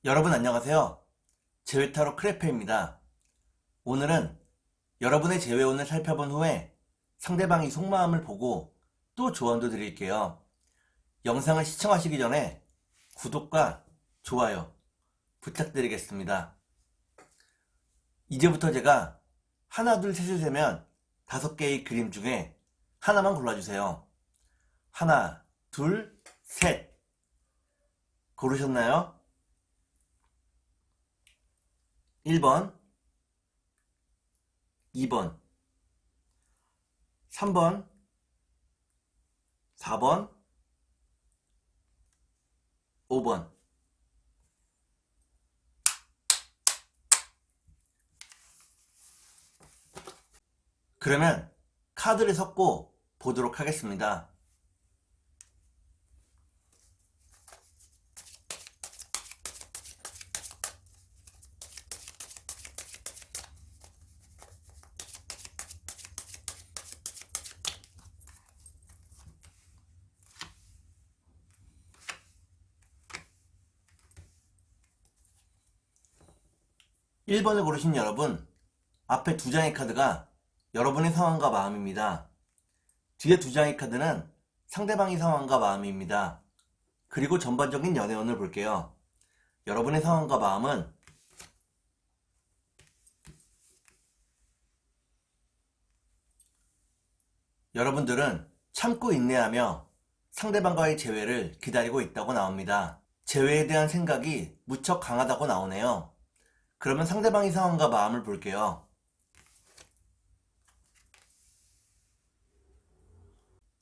여러분 안녕하세요. 제외타로 크레페입니다. 오늘은 여러분의 제외운을 살펴본 후에 상대방이 속마음을 보고 또 조언도 드릴게요. 영상을 시청하시기 전에 구독과 좋아요 부탁드리겠습니다. 이제부터 제가 하나 둘 셋을 세면 5개의 그림 중에 하나만 골라주세요. 하나 둘 셋 고르셨나요? 1번, 2번, 3번, 4번, 5번. 그러면 카드를 섞고 보도록 하겠습니다. (1) 번을 고르신 여러분, 앞에 2장의 카드가 여러분의 상황과 마음입니다. 뒤에 2장의 카드는 상대방의 상황과 마음입니다. 그리고 전반적인 연애운을 볼게요. 여러분의 상황과 마음은 여러분들은 참고 인내하며 상대방과의 재회를 기다리고 있다고 나옵니다. 재회에 대한 생각이 무척 강하다고 나오네요. 그러면 상대방의 상황과 마음을 볼게요.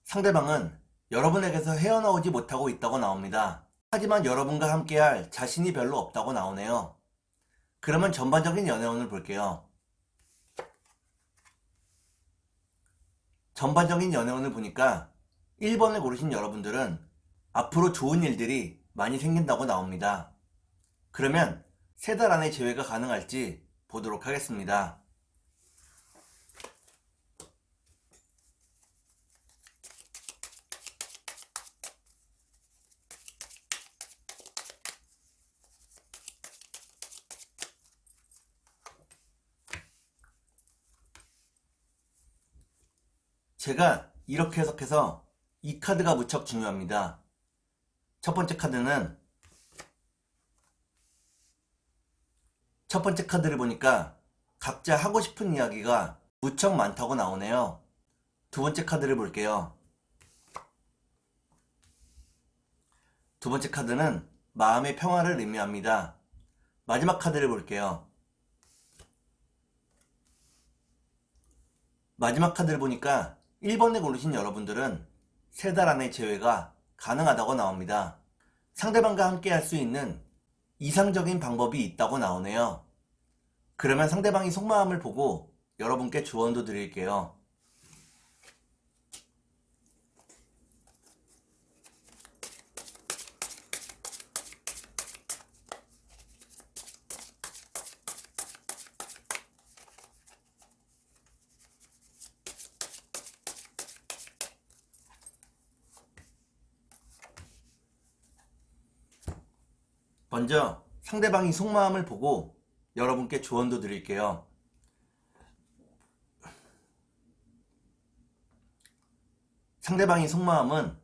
상대방은 여러분에게서 헤어나오지 못하고 있다고 나옵니다. 하지만 여러분과 함께할 자신이 별로 없다고 나오네요. 그러면 전반적인 연애운을 볼게요. 전반적인 연애운을 보니까 1번을 고르신 여러분들은 앞으로 좋은 일들이 많이 생긴다고 나옵니다. 그러면 3달 안에 재회가 가능할지 보도록 하겠습니다. 제가 이렇게 해석해서 이 카드가 무척 중요합니다. 첫 번째 카드를 보니까 각자 하고 싶은 이야기가 무척 많다고 나오네요. 두 번째 카드를 볼게요. 두 번째 카드는 마음의 평화를 의미합니다. 마지막 카드를 볼게요. 마지막 카드를 보니까 1번에 고르신 여러분들은 3달 안에 재회가 가능하다고 나옵니다. 상대방과 함께 할 수 있는 이상적인 방법이 있다고 나오네요. 그러면 상대방이 속마음을 보고 여러분께 조언도 드릴게요. 먼저 상대방이 속마음을 보고 여러분께 조언도 드릴게요. 상대방의 속마음은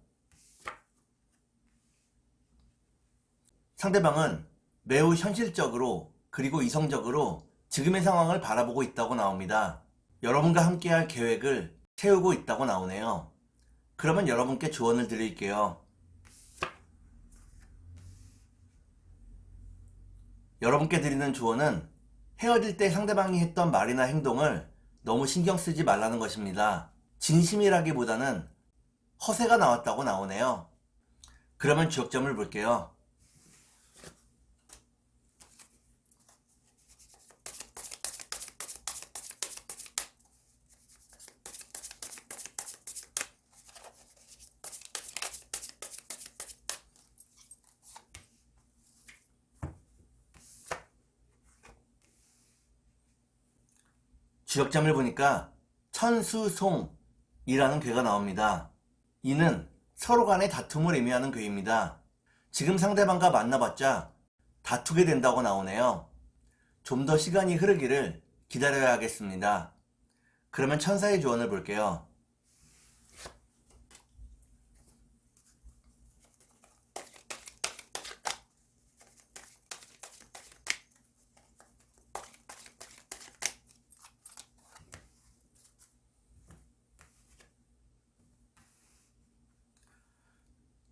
상대방은 매우 현실적으로 그리고 이성적으로 지금의 상황을 바라보고 있다고 나옵니다. 여러분과 함께할 계획을 세우고 있다고 나오네요. 그러면 여러분께 조언을 드릴게요. 여러분께 드리는 조언은 헤어질 때 상대방이 했던 말이나 행동을 너무 신경 쓰지 말라는 것입니다. 진심이라기보다는 허세가 나왔다고 나오네요. 그러면 주역점을 볼게요. 주역점을 보니까 천수송이라는 괴가 나옵니다. 이는 서로 간의 다툼을 의미하는 괴입니다. 지금 상대방과 만나봤자 다투게 된다고 나오네요. 좀 더 시간이 흐르기를 기다려야 하겠습니다. 그러면 천사의 조언을 볼게요.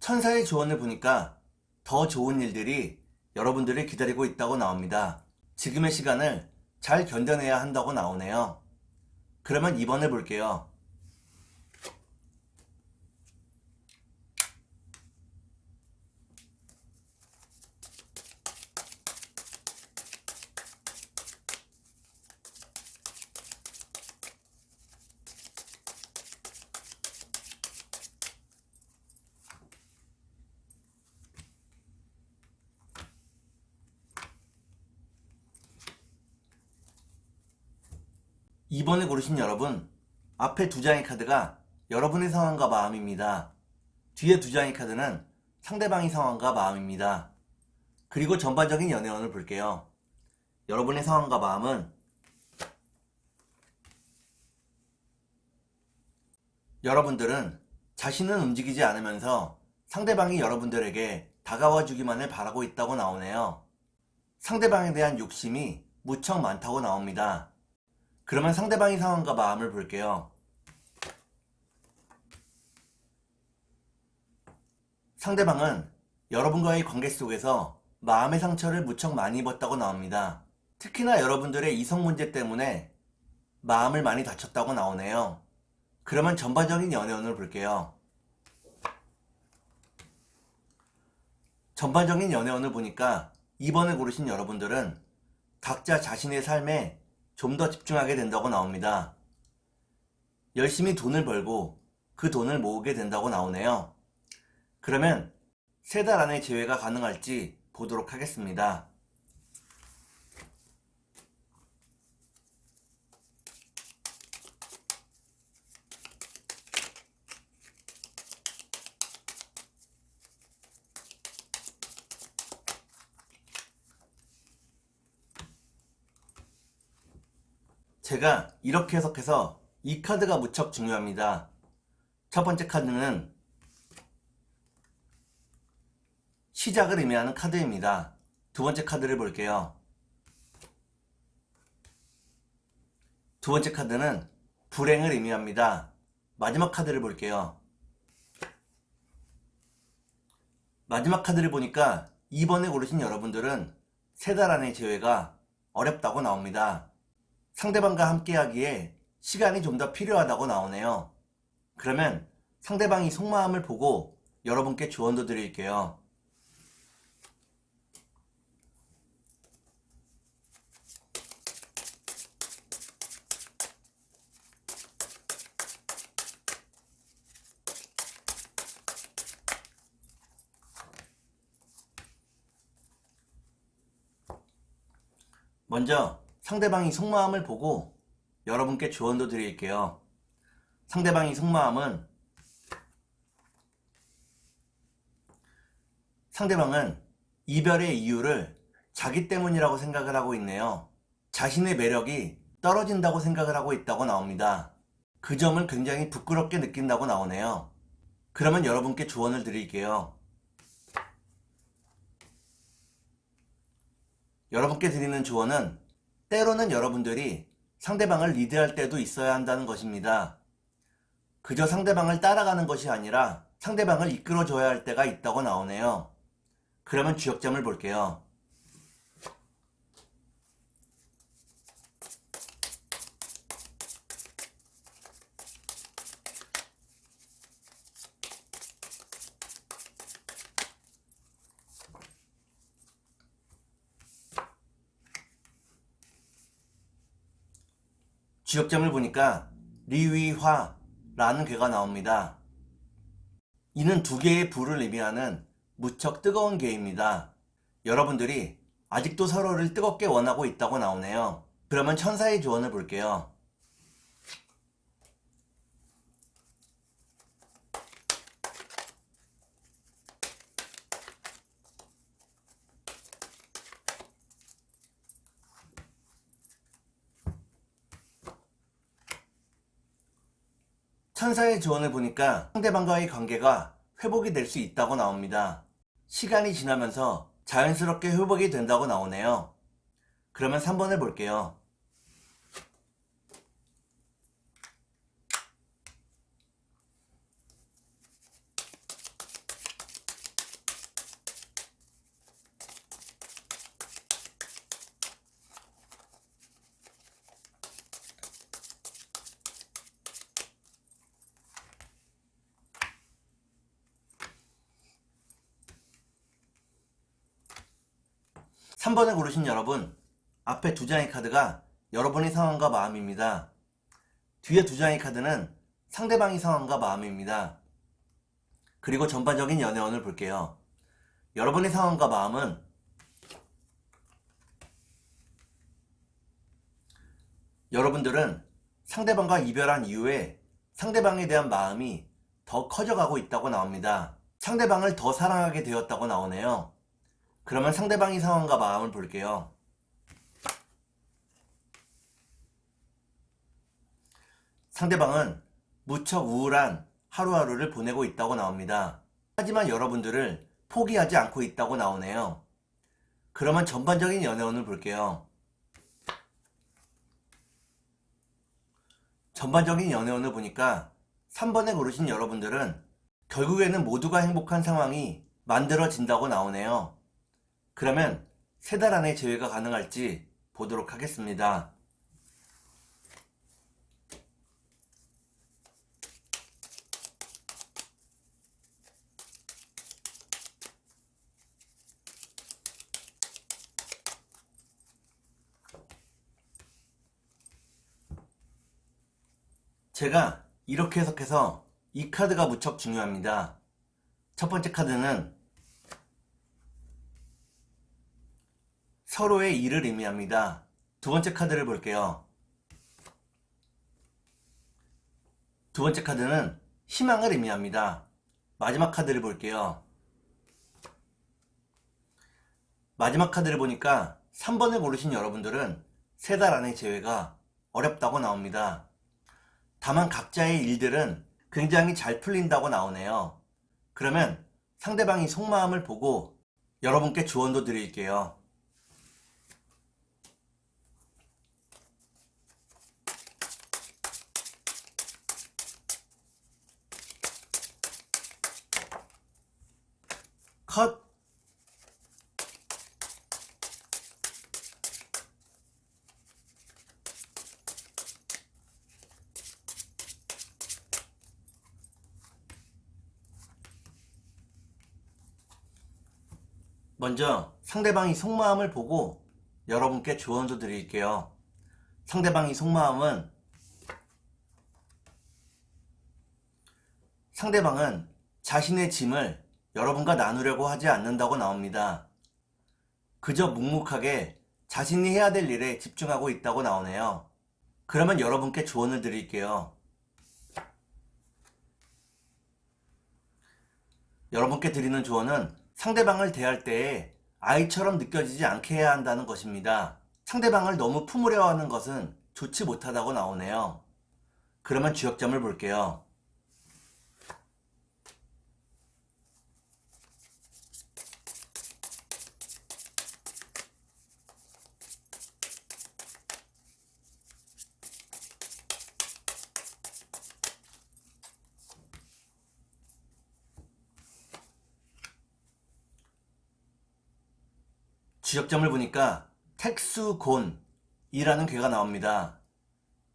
천사의 조언을 보니까 더 좋은 일들이 여러분들을 기다리고 있다고 나옵니다. 지금의 시간을 잘 견뎌내야 한다고 나오네요. 그러면 2번을 볼게요. 이번에 고르신 여러분, 앞에 두 장의 카드가 여러분의 상황과 마음입니다. 뒤에 두 장의 카드는 상대방의 상황과 마음입니다. 그리고 전반적인 연애운을 볼게요. 여러분의 상황과 마음은 여러분들은 자신은 움직이지 않으면서 상대방이 여러분들에게 다가와 주기만을 바라고 있다고 나오네요. 상대방에 대한 욕심이 무척 많다고 나옵니다. 그러면 상대방의 상황과 마음을 볼게요. 상대방은 여러분과의 관계 속에서 마음의 상처를 무척 많이 입었다고 나옵니다. 특히나 여러분들의 이성 문제 때문에 마음을 많이 다쳤다고 나오네요. 그러면 전반적인 연애운을 볼게요. 전반적인 연애운을 보니까 2번을 고르신 여러분들은 각자 자신의 삶에 좀 더 집중하게 된다고 나옵니다. 열심히 돈을 벌고 그 돈을 모으게 된다고 나오네요. 그러면 3달 안에 재회가 가능할지 보도록 하겠습니다. 제가 이렇게 해석해서 이 카드가 무척 중요합니다. 첫 번째 카드는 시작을 의미하는 카드입니다. 두 번째 카드를 볼게요. 두 번째 카드는 불행을 의미합니다. 마지막 카드를 볼게요. 마지막 카드를 보니까 2번에 고르신 여러분들은 3달 안의 재회가 어렵다고 나옵니다. 상대방과 함께 하기에 시간이 좀 더 필요하다고 나오네요. 그러면 상대방이 속마음을 보고 여러분께 조언도 드릴게요. 먼저 상대방이 속마음을 보고 여러분께 조언도 드릴게요. 상대방의 속마음은 상대방은 이별의 이유를 자기 때문이라고 생각을 하고 있네요. 자신의 매력이 떨어진다고 생각을 하고 있다고 나옵니다. 그 점을 굉장히 부끄럽게 느낀다고 나오네요. 그러면 여러분께 조언을 드릴게요. 여러분께 드리는 조언은 때로는 여러분들이 상대방을 리드할 때도 있어야 한다는 것입니다. 그저 상대방을 따라가는 것이 아니라 상대방을 이끌어줘야 할 때가 있다고 나오네요. 그러면 주역점을 볼게요. 주역점을 보니까 리위화라는 괴가 나옵니다. 이는 두 개의 불을 의미하는 무척 뜨거운 괴입니다. 여러분들이 아직도 서로를 뜨겁게 원하고 있다고 나오네요. 그러면 천사의 조언을 볼게요. 천사의 조언을 보니까 상대방과의 관계가 회복이 될 수 있다고 나옵니다. 시간이 지나면서 자연스럽게 회복이 된다고 나오네요. 그러면 3번을 볼게요. 3번을 고르신 여러분, 앞에 두 장의 카드가 여러분의 상황과 마음입니다. 뒤에 두 장의 카드는 상대방의 상황과 마음입니다. 그리고 전반적인 연애운을 볼게요. 여러분의 상황과 마음은 여러분들은 상대방과 이별한 이후에 상대방에 대한 마음이 더 커져가고 있다고 나옵니다. 상대방을 더 사랑하게 되었다고 나오네요. 그러면 상대방의 상황과 마음을 볼게요. 상대방은 무척 우울한 하루하루를 보내고 있다고 나옵니다. 하지만 여러분들을 포기하지 않고 있다고 나오네요. 그러면 전반적인 연애운을 볼게요. 전반적인 연애운을 보니까 3번에 고르신 여러분들은 결국에는 모두가 행복한 상황이 만들어진다고 나오네요. 그러면 3달 안에 재회가 가능할지 보도록 하겠습니다. 제가 이렇게 해석해서 이 카드가 무척 중요합니다. 첫 번째 카드는 서로의 일을 의미합니다. 두 번째 카드를 볼게요. 두 번째 카드는 희망을 의미합니다. 마지막 카드를 볼게요. 마지막 카드를 보니까 3번을 고르신 여러분들은 3달 안에 재회가 어렵다고 나옵니다. 다만 각자의 일들은 굉장히 잘 풀린다고 나오네요. 그러면 상대방이 속마음을 보고 여러분께 조언도 드릴게요. 컷! 먼저 상대방이 속마음을 보고 여러분께 조언도 드릴게요. 상대방이 속마음은 상대방은 자신의 짐을 여러분과 나누려고 하지 않는다고 나옵니다. 그저 묵묵하게 자신이 해야 될 일에 집중하고 있다고 나오네요. 그러면 여러분께 조언을 드릴게요. 여러분께 드리는 조언은 상대방을 대할 때에 아이처럼 느껴지지 않게 해야 한다는 것입니다. 상대방을 너무 품으려 하는 것은 좋지 못하다고 나오네요. 그러면 주역점을 볼게요. 주역점을 보니까 택수곤이라는 괴가 나옵니다.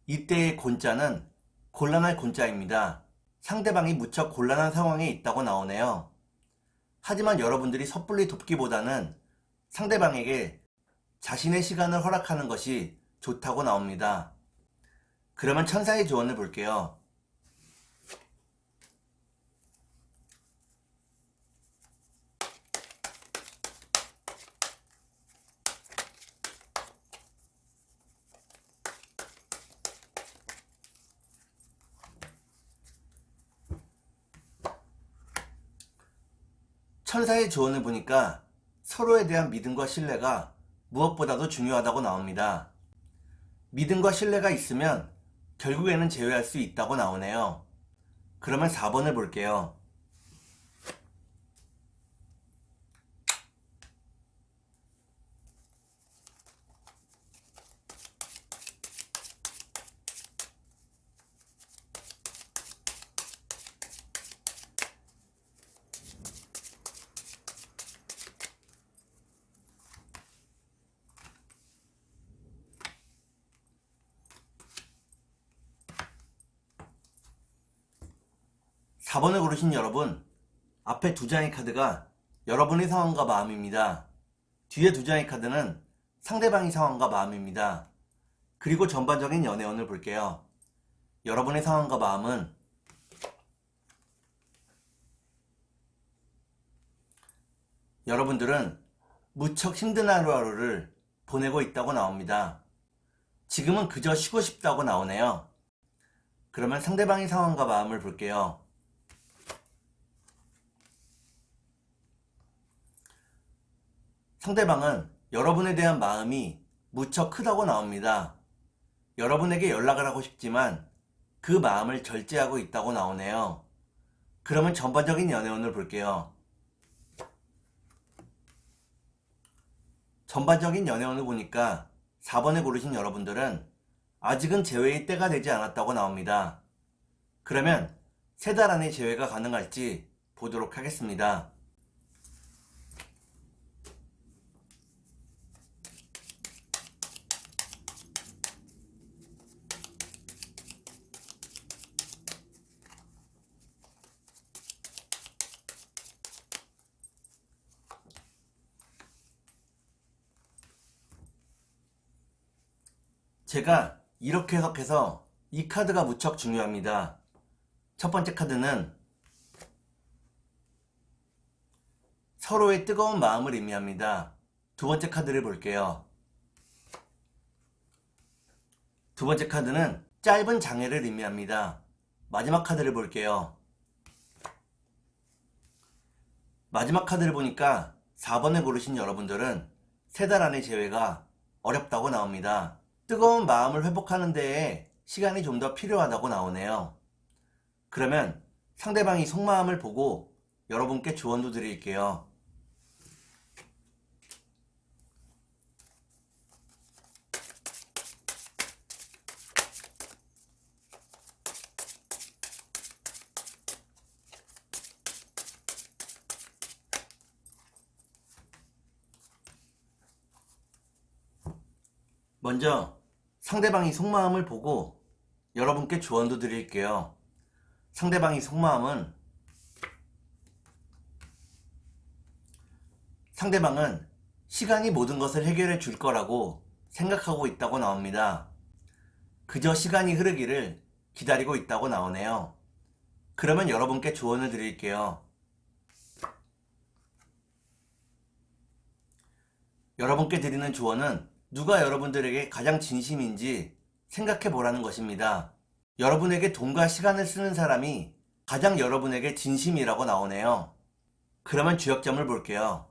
이때의 곤자는 곤란할 곤자입니다. 상대방이 무척 곤란한 상황에 있다고 나오네요. 하지만 여러분들이 섣불리 돕기보다는 상대방에게 자신의 시간을 허락하는 것이 좋다고 나옵니다. 그러면 천사의 조언을 볼게요. 천사의 조언을 보니까 서로에 대한 믿음과 신뢰가 무엇보다도 중요하다고 나옵니다. 믿음과 신뢰가 있으면 결국에는 재회할 수 있다고 나오네요. 그러면 4번을 볼게요. 4번을 고르신 여러분, 앞에 두 장의 카드가 여러분의 상황과 마음입니다. 뒤에 두 장의 카드는 상대방의 상황과 마음입니다. 그리고 전반적인 연애운을 볼게요. 여러분의 상황과 마음은 여러분들은 무척 힘든 하루하루를 보내고 있다고 나옵니다. 지금은 그저 쉬고 싶다고 나오네요. 그러면 상대방의 상황과 마음을 볼게요. 상대방은 여러분에 대한 마음이 무척 크다고 나옵니다. 여러분에게 연락을 하고 싶지만 그 마음을 절제하고 있다고 나오네요. 그러면 전반적인 연애운을 볼게요. 전반적인 연애운을 보니까 4번에 고르신 여러분들은 아직은 재회의 때가 되지 않았다고 나옵니다. 그러면 3달 안에 재회가 가능할지 보도록 하겠습니다. 제가 이렇게 해석해서 이 카드가 무척 중요합니다. 첫 번째 카드는 서로의 뜨거운 마음을 의미합니다. 두 번째 카드를 볼게요. 두 번째 카드는 짧은 장애를 의미합니다. 마지막 카드를 볼게요. 마지막 카드를 보니까 4번을 고르신 여러분들은 3달 안의 재회가 어렵다고 나옵니다. 뜨거운 마음을 회복하는 데에 시간이 좀 더 필요하다고 나오네요. 그러면 상대방이 속마음을 보고 여러분께 조언도 드릴게요. 먼저 상대방이 속마음을 보고 여러분께 조언도 드릴게요. 상대방이 속마음은 상대방은 시간이 모든 것을 해결해 줄 거라고 생각하고 있다고 나옵니다. 그저 시간이 흐르기를 기다리고 있다고 나오네요. 그러면 여러분께 조언을 드릴게요. 여러분께 드리는 조언은 누가 여러분들에게 가장 진심인지 생각해 보라는 것입니다. 여러분에게 돈과 시간을 쓰는 사람이 가장 여러분에게 진심이라고 나오네요. 그러면 주역점을 볼게요.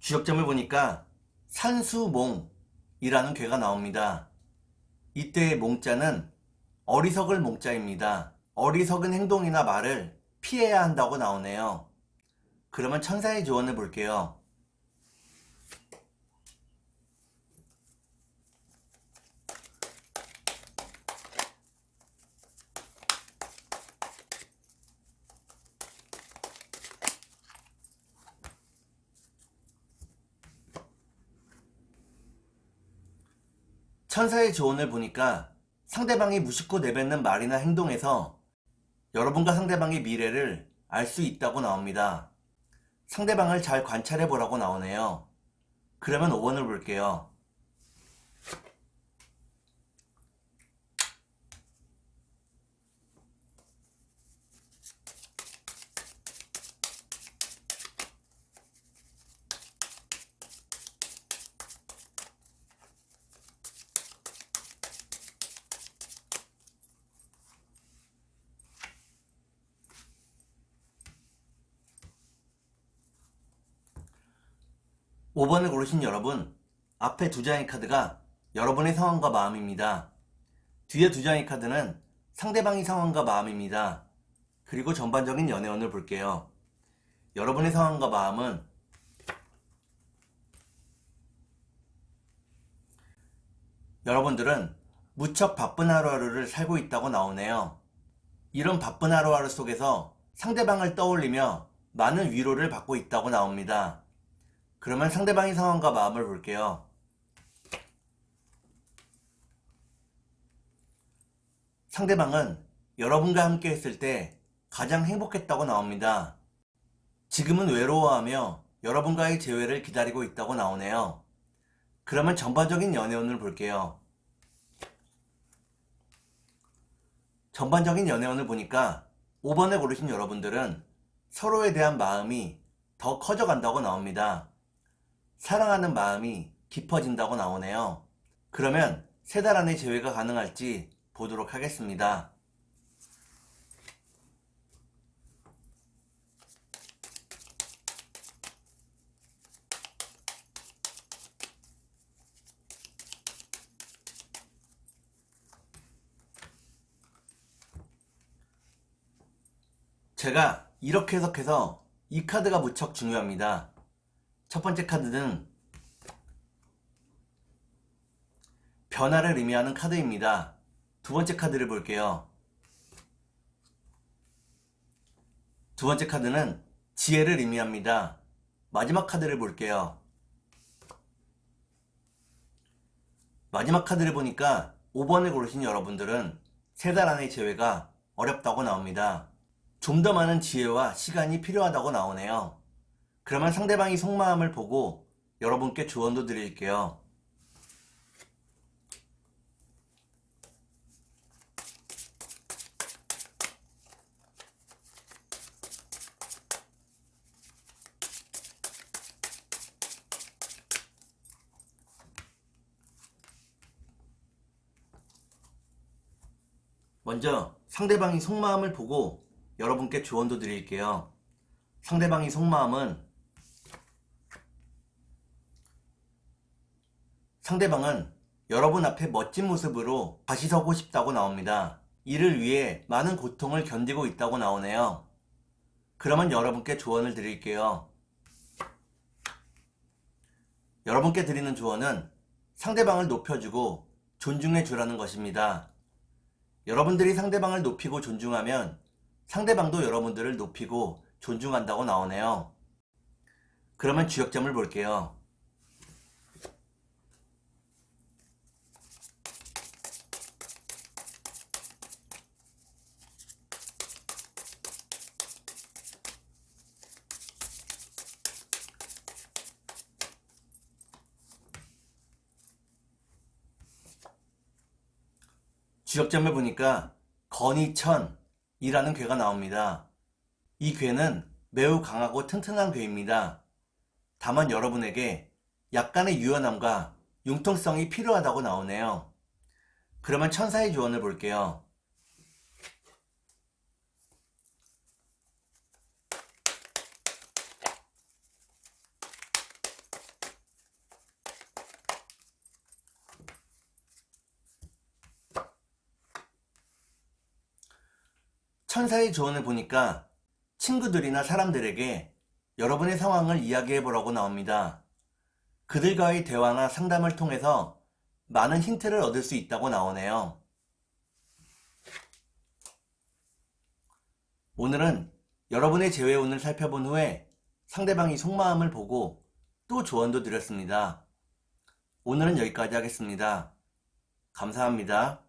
주역점을 보니까 산수몽이라는 괴가 나옵니다. 이때의 몽자는 어리석을 몽자입니다. 어리석은 행동이나 말을 피해야 한다고 나오네요. 그러면 천사의 조언을 볼게요. 천사의 조언을 보니까 상대방이 무심코 내뱉는 말이나 행동에서 여러분과 상대방의 미래를 알 수 있다고 나옵니다. 상대방을 잘 관찰해 보라고 나오네요. 그러면 5번을 볼게요. 5번을 고르신 여러분, 앞에 두 장의 카드가 여러분의 상황과 마음입니다. 뒤에 두 장의 카드는 상대방의 상황과 마음입니다. 그리고 전반적인 연애운을 볼게요. 여러분의 상황과 마음은 여러분들은 무척 바쁜 하루하루를 살고 있다고 나오네요. 이런 바쁜 하루하루 속에서 상대방을 떠올리며 많은 위로를 받고 있다고 나옵니다. 그러면 상대방의 상황과 마음을 볼게요. 상대방은 여러분과 함께 했을 때 가장 행복했다고 나옵니다. 지금은 외로워하며 여러분과의 재회를 기다리고 있다고 나오네요. 그러면 전반적인 연애운을 볼게요. 전반적인 연애운을 보니까 5번을 고르신 여러분들은 서로에 대한 마음이 더 커져간다고 나옵니다. 사랑하는 마음이 깊어진다고 나오네요. 그러면 3달 안에 재회가 가능할지 보도록 하겠습니다. 제가 이렇게 해석해서 이 카드가 무척 중요합니다. 첫 번째 카드는 변화를 의미하는 카드입니다. 두 번째 카드를 볼게요. 두 번째 카드는 지혜를 의미합니다. 마지막 카드를 볼게요. 마지막 카드를 보니까 5번을 고르신 여러분들은 3달 안의 재회가 어렵다고 나옵니다. 좀 더 많은 지혜와 시간이 필요하다고 나오네요. 그러면 상대방의 속마음을 보고 여러분께 조언도 드릴게요. 먼저 상대방의 속마음을 보고 여러분께 조언도 드릴게요. 상대방의 속마음은 상대방은 여러분 앞에 멋진 모습으로 다시 서고 싶다고 나옵니다. 이를 위해 많은 고통을 견디고 있다고 나오네요. 그러면 여러분께 조언을 드릴게요. 여러분께 드리는 조언은 상대방을 높여주고 존중해 주라는 것입니다. 여러분들이 상대방을 높이고 존중하면 상대방도 여러분들을 높이고 존중한다고 나오네요. 그러면 주역점을 볼게요. 주역점을 보니까 건이천이라는 괴가 나옵니다. 이 괴는 매우 강하고 튼튼한 괴입니다. 다만 여러분에게 약간의 유연함과 융통성이 필요하다고 나오네요. 그러면 천사의 조언을 볼게요. 천사의 조언을 보니까 친구들이나 사람들에게 여러분의 상황을 이야기해보라고 나옵니다. 그들과의 대화나 상담을 통해서 많은 힌트를 얻을 수 있다고 나오네요. 오늘은 여러분의 재회운을 살펴본 후에 상대방의 속마음을 보고 또 조언도 드렸습니다. 오늘은 여기까지 하겠습니다. 감사합니다.